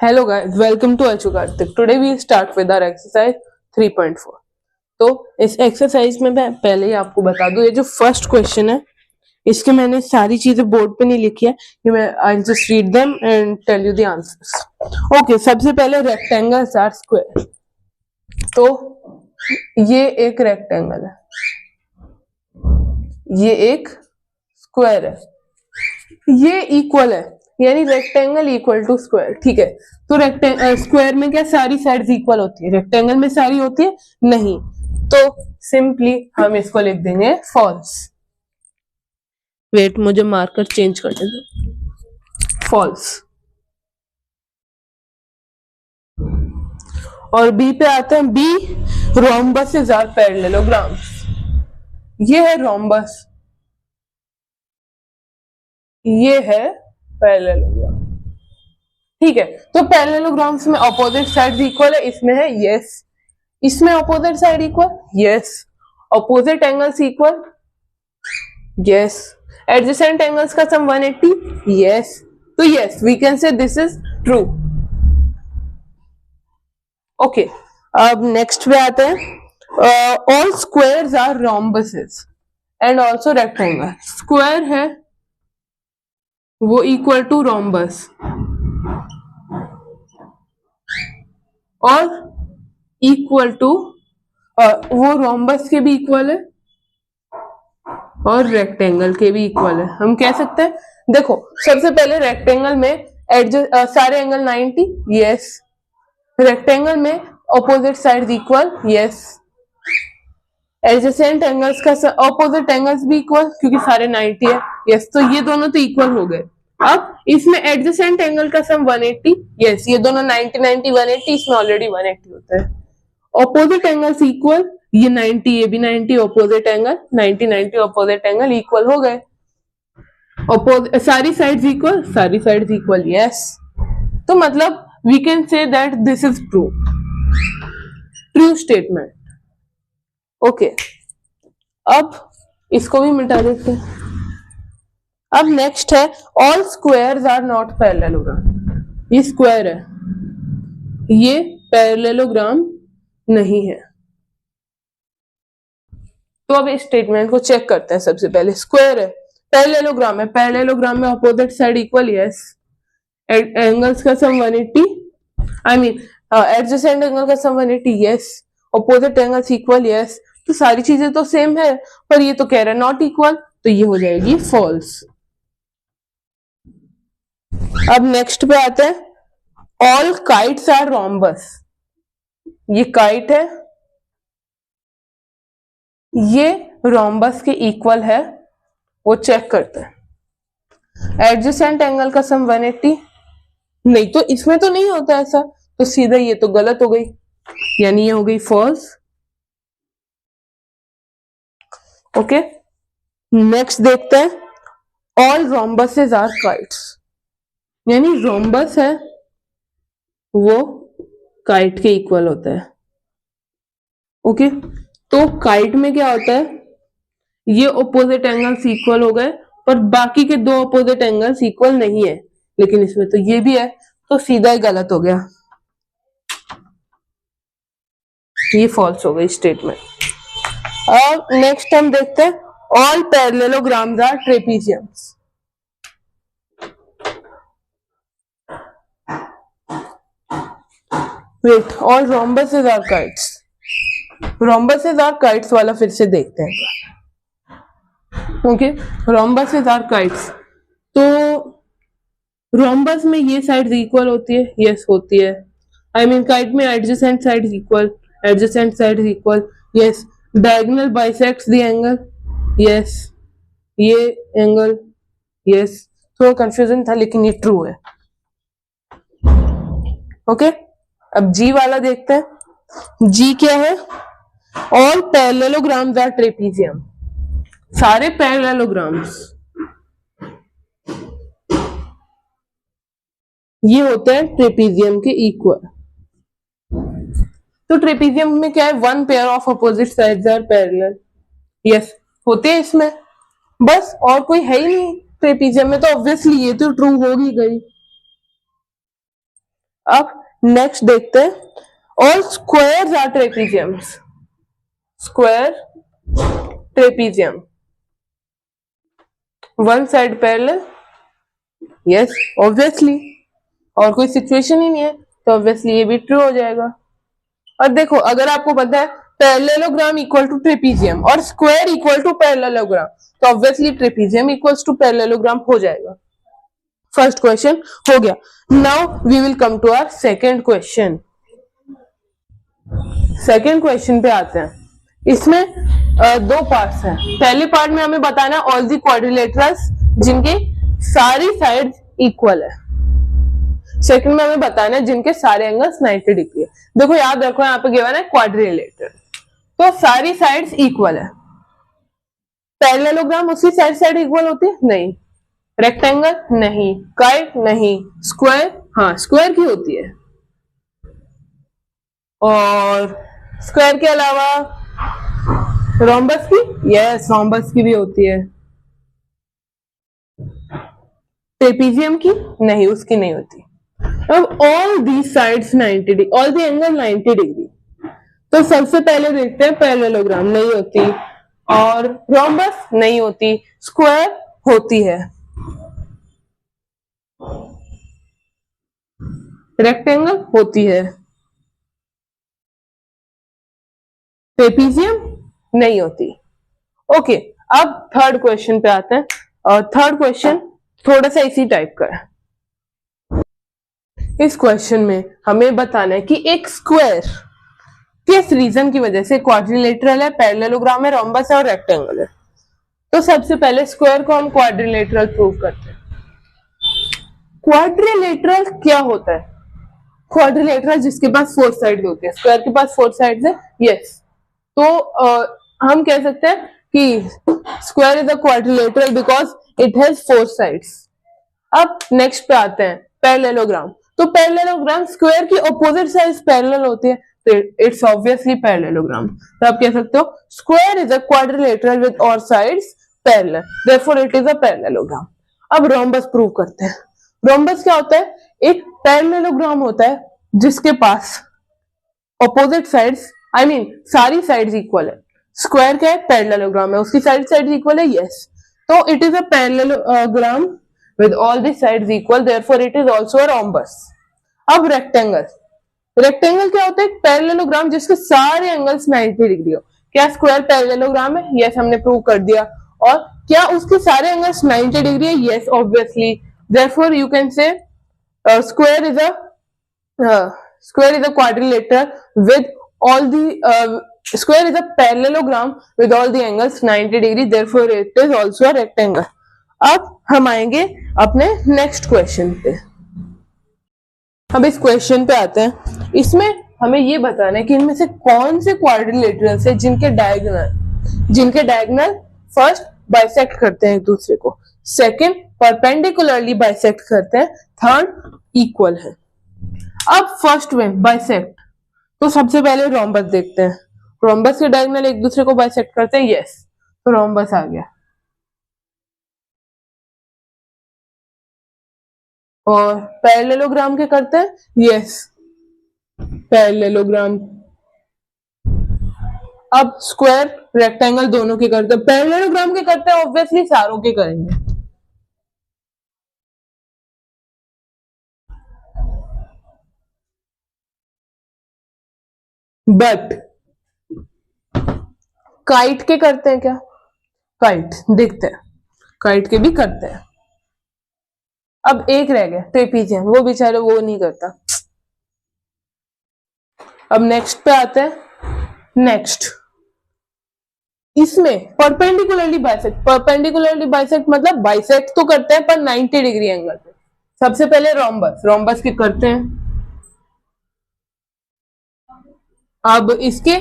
Hello guys, welcome to Achu Karthik. Today we start with our exercise 3.4. तो इस exercise में मैं पहले ही आपको बता दूं, ये जो फर्स्ट क्वेश्चन है इसके मैंने सारी चीजें बोर्ड पे नहीं लिखी है, कि मैं I just read them and tell you the answers. Okay, सबसे पहले रेक्टेंगल्स आर स्क्वायर. तो ये एक रेक्टेंगल है, ये एक स्क्वायर है, ये इक्वल है, यानी रेक्टेंगल इक्वल टू स्क्वायर. ठीक है, तो स्क्वायर में क्या सारी साइड्स इक्वल होती है, रेक्टेंगल में सारी होती है नहीं. तो सिंपली हम इसको लिख देंगे फॉल्स. वेट, मुझे मार्कर चेंज करने दो. फॉल्स. और बी पे आते हैं. B, rhombuses are parallelograms. ये है रोम्बस, ये है पैरेललोग्राम. ठीक है, तो पैरेललोग्राम्स में अपोजिट साइड इक्वल है, इसमें है यस. इसमें opposite side equal, yes. Opposite angles equal, yes. Adjacent angles का सम 180, यस. तो yes, we can say this is true. Okay, अब नेक्स्ट पे आते हैं. All squares are rhombuses and also rectangle. Square है वो इक्वल टू रोम्बस, और equal to वो रोम्बस के भी इक्वल है और रेक्टेंगल के भी इक्वल है. हम कह सकते हैं, देखो सबसे पहले रेक्टेंगल में सारे एंगल 90, यस. रेक्टेंगल में opposite side equal, yes. Adjacent angles का ऑपोजिट एंगल्स भी इक्वल, क्योंकि सारे 90 है, यस. तो ये दोनों तो इक्वल हो गए. अब इसमें एडजेसेंट एंगल का सम 180, यस. ये दोनों 90 90 180, इसमें ऑलरेडी 180 होता है. ऑपोजिट एंगल्स इक्वल, ये 90 ये भी 90, opposite angle 90 90 opposite angle equal हो गए. सारी साइड्स इक्वल, सारी साइड्स इक्वल, यस. तो मतलब we can say that this is true, true statement. Okay, अब इसको भी मिटा देते हैं. अब नेक्स्ट है all squares are not parallelogram. ये स्क्वायर है, ये पैरेललोग्राम नहीं है. तो अब इस स्टेटमेंट को चेक करते हैं. सबसे पहले स्क्वायर है, पैरेललोग्राम है, पैरेललोग्राम में opposite side equal, yes. Angles का sum 180, I mean adjacent angle का sum 180, yes. Opposite angles equal, yes. तो सारी चीजें तो सेम है, पर ये तो कह रहा है नॉट इक्वल, तो ये हो जाएगी फॉल्स. अब नेक्स्ट पे आते हैं. All kites are rhombus. ये काइट है, ये रोम्बस के इक्वल है, वो चेक करते हैं. एडजेसेंट एंगल का सम 180, नहीं तो इसमें तो नहीं होता ऐसा, तो सीधा ये तो गलत हो गई, यानी ये हो गई फॉल्स. ओके, नेक्स्ट देखते हैं. ऑल रोम्बसेस आर काइट्स, यानी रोम्बस है वो काइट के इक्वल होता है. ओके, तो काइट में क्या होता है, ये ऑपोजिट एंगल्स इक्वल हो गए, पर बाकी के दो ऑपोजिट एंगल्स इक्वल नहीं है, लेकिन इसमें तो ये भी है, तो सीधा ही गलत हो गया, ये फॉल्स हो गई स्टेटमेंट. अब नेक्स्ट हम देखते हैं. All parallelograms are trapeziums. Wait, all rhombuses are kites. Rhombuses are kites वाला फिर से देखते हैं. Okay, rhombuses are kites. तो रोम्बस में ये साइड इक्वल होती है, यस होती है. आई मीन काइट में adjacent side equal, adjacent side equal, yes. Diagonal bisects the angle, yes. ये एंगल, यस. थोड़ा कंफ्यूजन था, लेकिन ये ट्रू है. ओके, अब जी वाला देखते हैं. जी क्या है, ऑल पैरेललोग्राम्स आर ट्रेपीजियम. सारे पैरेललोग्राम्स ये होते हैं ट्रेपीजियम के इक्वल. तो ट्रेपीजियम में क्या है, one pair of opposite sides are parallel, yes होते हैं इसमें, बस और कोई है ही नहीं ट्रेपीजियम में, तो ऑब्वियसली ये तो ट्रू हो ही गई. अब नेक्स्ट देखते हैं all squares are trapeziums. Square trapezium, one side parallel, yes obviously, और कोई सिचुएशन ही नहीं है तो ऑब्वियसली ये भी ट्रू हो जाएगा। और देखो अगर आपको पता है पैरेललोग्राम इक्वल टू ट्रेपीजियम और स्क्वायर इक्वल टू पैरेललोग्राम तो obviously trapezium equals to parallelogram हो जाएगा। फर्स्ट क्वेश्चन हो गया। Now we will come to our second question. Second question पे आते हैं। इसमें दो पार्ट्स हैं। पहले पार्ट में हमें बताना है ऑल दी क्वाड्रिलेटरल्स जिनके सारी साइड्स इक्वल है। सेकंड में हमें बताना है जिनके सारे एंगल्स 90 डिग्री है। देखो याद रखो यहाँ पे गिवन है क्वाड्रिलेटरल, तो सारी साइड्स इक्वल है। पैरेललोग्राम उसकी साइड इक्वल होती है? नहीं। रेक्टेंगल? नहीं। काइट? नहीं। स्क्वायर? हाँ स्क्वायर की होती है। और स्क्वायर के अलावा रोम्बस की? यस रोम्बस की भी होती है। ट्रेपीजियम की? नहीं उसकी नहीं होती। अब all the sides 90 degree, all the angle 90 degree, तो सबसे पहले देखते हैं पैरेललोग्राम नहीं होती, और रोम्बस नहीं होती, स्क्वायर होती है, रेक्टेंगल होती है, ट्रेपीजियम नहीं होती। ओके अब थर्ड क्वेश्चन पे आते हैं। और थर्ड क्वेश्चन थोड़ा सा इसी टाइप का है। इस क्वेश्चन में हमें बताना है कि एक स्क्वायर किस रीजन की वजह से क्वाड्रिलेटरल है, पैरेललोग्राम है, रोम्बस है और रेक्टेंगल है। तो सबसे पहले स्क्वायर को हम क्वाड्रिलेटरल प्रूव करते हैं। क्वाड्रिलेटरल क्या होता है? क्वाड्रिलेटरल जिसके पास 4 साइड होती है। स्क्वायर के पास 4 साइड है, यस। तो हम कह सकते हैं कि square is a quadrilateral because it has 4 sides. अब नेक्स्ट पे आते हैं पैरेललोग्राम। तो पैरेललोग्राम स्क्वायर की ऑपोजिट साइड पैरेलल होती है, तो इट्स ऑब्वियसली पैरेललोग्राम। तो आप कह सकते हो square is a quadrilateral with all sides parallel, therefore it is a parallelogram. अब रोम्बस प्रूव करते हैं। रोम्बस क्या होता है? एक पैरेललोग्राम होता है जिसके पास ऑपोजिट साइड्स, आई मीन सारी साइड्स इक्वल है। स्क्वायर क्या है? पैरेललोग्राम है, उसकी साइड इक्वल है, यस। तो it is a parallelogram with all the sides equal, therefore it is also a rhombus. अब रेक्टेंगल, रेक्टेंगल क्या होता है? पैरेललोग्राम जिसके सारे एंगल्स 90 डिग्री हो। क्या स्क्वायर पैरेललोग्राम है? यस हमने प्रूव कर दिया। और क्या उसके सारे एंगल्स 90 डिग्री है? Yes obviously, therefore you can say square is a quadrilateral with all the square is a parallelogram with all the angles 90 degree, therefore it is also a rectangle. अब हम आएंगे अपने नेक्स्ट क्वेश्चन पे। अब इस question पे आते हैं। इसमें हमें ये बताना है कि इनमें से कौन से क्वाड्रिलेटरल्स है जिनके डायगोनल फर्स्ट बाइसेक्ट करते हैं एक दूसरे को, सेकंड परपेंडिकुलरली बाइसेक्ट करते हैं, थर्ड इक्वल है। अब फर्स्ट में बाइसेक्ट, तो सबसे पहले रोम्बस देखते हैं। रोम्बस के डायगोनल एक दूसरे को बाइसेक्ट करते हैं, यस, तो रोम्बस आ गया। और पैरेललोग्राम के करते हैं, यस पैरेललोग्राम। अब स्क्वायर रेक्टेंगल दोनों के करते हैं। पैरेललोग्राम के करते हैं, ऑब्वियसली सारों के करेंगे। बट काइट के करते हैं क्या? काइट देखते हैं, काइट के भी करते हैं। अब एक रह गया ट्रेपीजियम, वो बेचारे वो नहीं करता। अब नेक्स्ट पे आते हैं। नेक्स्ट इसमें परपेंडिकुलरली बाइसेक्ट मतलब बाइसेक्ट तो करते हैं पर 90 डिग्री एंगल पे। सबसे पहले रोम्बस के करते हैं। अब इसके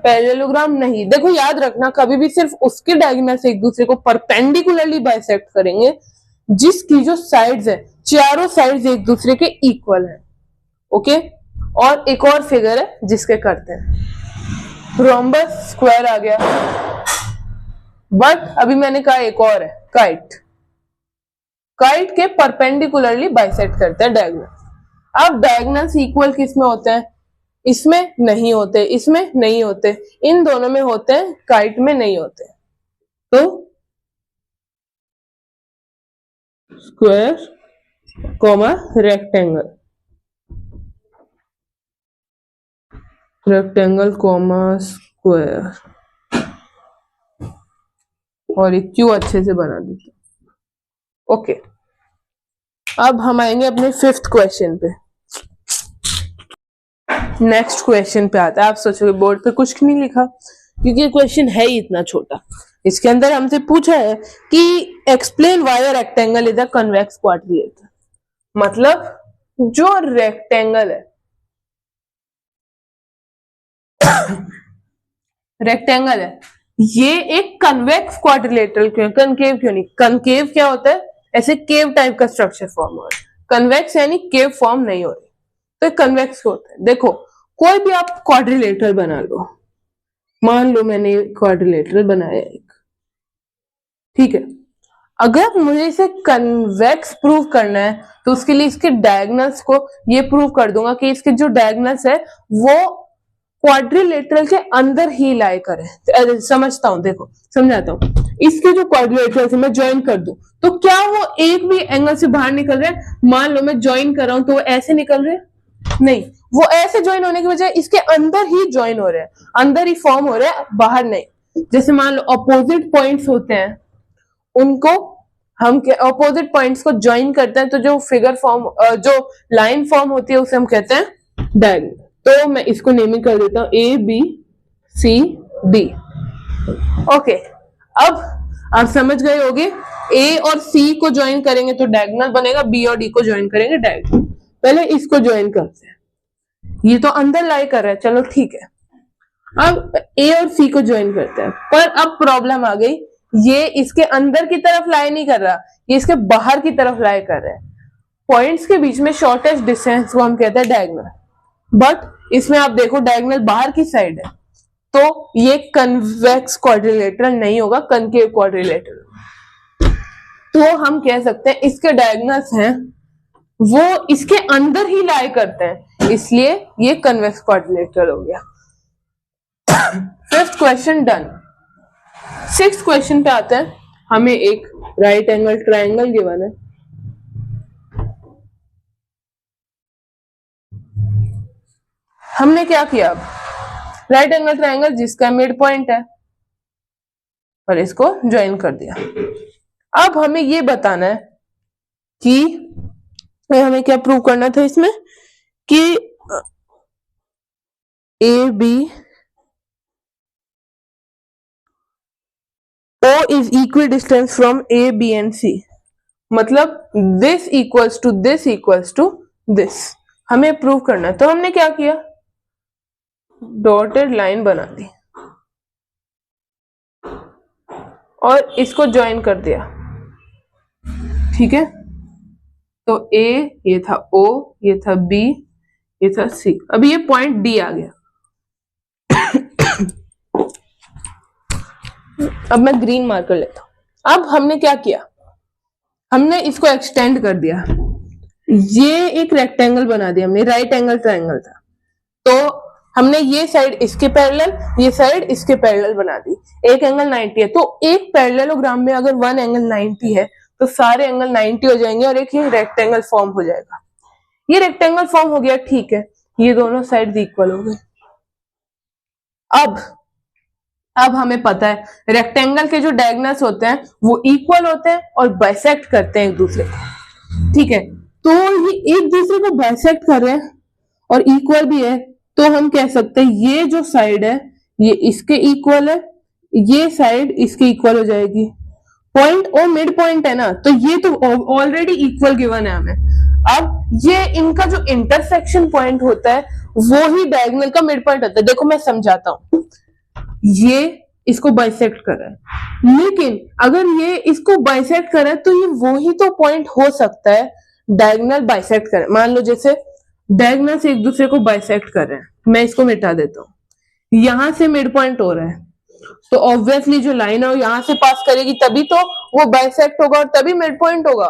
पैरेललोग्राम नहीं। देखो याद रखना कभी भी सिर्फ उसके डायगोनल से एक दूसरे को परपेंडिकुलरली बाइसेक्ट करेंगे जिसकी जो साइड्स है, चारों साइड्स एक दूसरे के इक्वल है। ओके, और एक और फिगर है जिसके करते हैं। रोम्बस स्क्वायर आ गया, बट अभी मैंने कहा एक और है काइट के परपेंडिकुलरली बाइसेक्ट करते हैं डायगोनल। अब डायगोनल्स इक्वल किस में होते हैं? इसमें नहीं होते, इसमें नहीं होते, इन दोनों में होते हैं, काइट में नहीं होते। तो square comma rectangle, rectangle comma square, और एक क्यू अच्छे से बना देते। ओके, अब हम आएंगे अपने 5th क्वेश्चन पे। नेक्स्ट क्वेश्चन पे आता है। आप सोचोगे बोर्ड पे कुछ नहीं लिखा, क्योंकि ये क्वेश्चन है ही इतना छोटा। इसके अंदर हमसे पूछा है कि explain why a rectangle is a convex quadrilateral. मतलब जो रेक्टेंगल है, रेक्टेंगल है, ये एक कन्वेक्स क्वाड्रिलेटरल क्यों, कनकेव क्यों नहीं? कनकेव क्या होता है? ऐसे केव टाइप का स्ट्रक्चर फॉर्म हो रहा है, कन्वेक्स यानी केव फॉर्म नहीं हो रही, तो कन्वेक्स होता है। देखो कोई भी आप क्वाड्रिलेटरल बना लो, मान लो मैंने क्वाड्रिलेटरल बनाया एक, ठीक है, अगर मुझे इसे कन्वेक्स प्रूव करना है तो उसके लिए इसके डायगोनल्स को ये प्रूव कर दूंगा कि इसके जो डायगोनल्स है वो क्वाड्रिलेटरल के अंदर ही लाई करे। समझता हूं, देखो समझाता हूं। इसके जो क्वाड्रिलेटरल मैं ज्वाइन कर दूं तो क्या वो एक भी एंगल से बाहर निकल रहे हैं? मान लो मैं ज्वाइन कर रहा हूं तो वो ऐसे निकल रहे हैं? नहीं, वो ऐसे ज्वाइन होने की बजाय इसके अंदर ही ज्वाइन हो रहे हैं, अंदर ही फॉर्म हो रहे हैं, बाहर नहीं। जैसे मान लो अपोजिट पॉइंट्स होते हैं, उनको हम अपोजिट पॉइंट्स को ज्वाइन करते हैं तो जो फिगर फॉर्म, जो लाइन फॉर्म होती है उसे हम कहते हैं डायगोनल। तो मैं इसको नेमिंग कर देता हूं A B C D. Okay, अब आप समझ गए होगे, ए और सी को ज्वाइन करेंगे तो डायगोनल बनेगा, बी और डी को ज्वाइन करेंगे डायगोनल। पहले इसको ज्वाइन करते हैं, ये तो अंदर लाई कर रहा है, चलो ठीक है। अब ए और सी को ज्वाइन करते हैं, पर अब प्रॉब्लम आ गई, ये इसके अंदर की तरफ लाई नहीं कर रहा, ये इसके बाहर की तरफ लाई कर रहा है। पॉइंट्स के बीच में शॉर्टेस्ट डिस्टेंस को हम कहते हैं डायगोनल, बट इसमें आप देखो डायगोनल बाहर की साइड है, तो ये कन्वेक्स क्वाड्रिलेटरल नहीं होगा, कनकेव क्वाड्रिलेटरल। तो हम कह सकते हैं इसके डायगोनल्स हैं वो इसके अंदर ही लाई करते हैं, इसलिए ये कन्वेक्स क्वाड्रिलेटरल हो गया। 5th question done. 6th question पे आते हैं। हमें एक राइट एंगल ट्रायंगल गिवन है, हमने क्या किया? अब राइट एंगल ट्रायंगल जिसका मिड पॉइंट है और इसको ज्वाइन कर दिया। अब हमें ये बताना है कि हमें क्या प्रूव करना था इसमें कि A B O is equidistant from A, B and C, मतलब this equals to this equals to this, हमें प्रूव करना है। तो हमने क्या किया? डॉटेड लाइन बना दी और इसको ज्वाइन कर दिया, ठीक है। तो A ये था O, ये था B, ये था C, अभी ये पॉइंट D आ गया। अब मैं ग्रीन मार्कर लेता हूं। अब हमने क्या किया? हमने इसको एक्सटेंड कर दिया, ये एक रेक्टेंगल बना दिया हमने, राइट एंगल ट्रायंगल था, तो हमने ये साइड इसके पैरेलल, ये साइड इसके पैरेलल बना दी। एक एंगल 90 है, तो एक पैरेललोग्राम में अगर वन एंगल 90 है तो सारे एंगल 90 हो जाएंगे और एक ये रेक्टेंगल फॉर्म हो जाएगा। ये रेक्टेंगल फॉर्म हो गया, ठीक है, ये दोनों साइड इक्वल हो गए। अब हमें पता है रेक्टेंगल के जो डायगोनल्स होते हैं वो इक्वल होते हैं और बाइसेक्ट करते हैं एक दूसरे को, ठीक है। तो ये एक दूसरे को बाइसेक्ट कर रहे हैं और इक्वल भी है, तो हम कह सकते हैं ये जो साइड है ये इसके इक्वल है, ये साइड इसके इक्वल हो जाएगी। पॉइंट ओ मिड पॉइंट है ना, तो ये तो ऑलरेडी इक्वल गिवन है हमें। अब ये इनका जो इंटरसेक्शन पॉइंट होता है वो ही डायगोनल का मिड पॉइंट होता है। देखो मैं समझाता हूं, ये इसको बाइसेक्ट कर रहा है, लेकिन अगर ये इसको बाइसेक्ट कर रहा है तो ये वो ही तो पॉइंट हो सकता है डायगोनल बाइसेक्ट करे। मान लो जैसे डायगोनल से एक दूसरे को बाइसेक्ट कर रहे हैं, मैं इसको मिटा देता हूं, यहां से मिड पॉइंट हो रहा है, तो ऑब्वियसली जो लाइन है वो यहां से पास करेगी, तभी तो वो बाइसेक्ट होगा और तभी मिड पॉइंट होगा।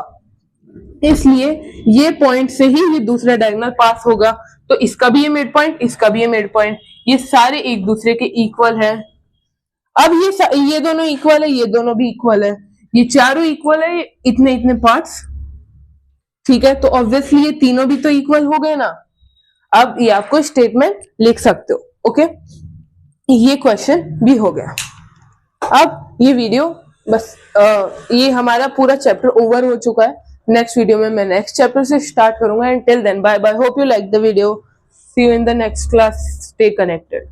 इसलिए ये पॉइंट से ही ये दूसरा डायगोनल पास होगा, तो इसका भी ये मिड पॉइंट, इसका भी ये मिड पॉइंट, ये सारे एक दूसरे के इक्वल है। अब ये दोनों इक्वल है, ये दोनों भी इक्वल है, ये चारों इक्वल है, इतने इतने पार्ट्स, ठीक है, तो ऑब्वियसली ये तीनों भी तो इक्वल हो गए ना। अब ये आपको स्टेटमेंट लिख सकते हो। ओके, ये क्वेश्चन भी हो गया। अब ये वीडियो बस ये हमारा पूरा चैप्टर ओवर हो चुका है। नेक्स्ट वीडियो में मैं नेक्स्ट चैप्टर से स्टार्ट करूंगा। And till then bye bye, hope you like the video, see you in the next class, stay connected.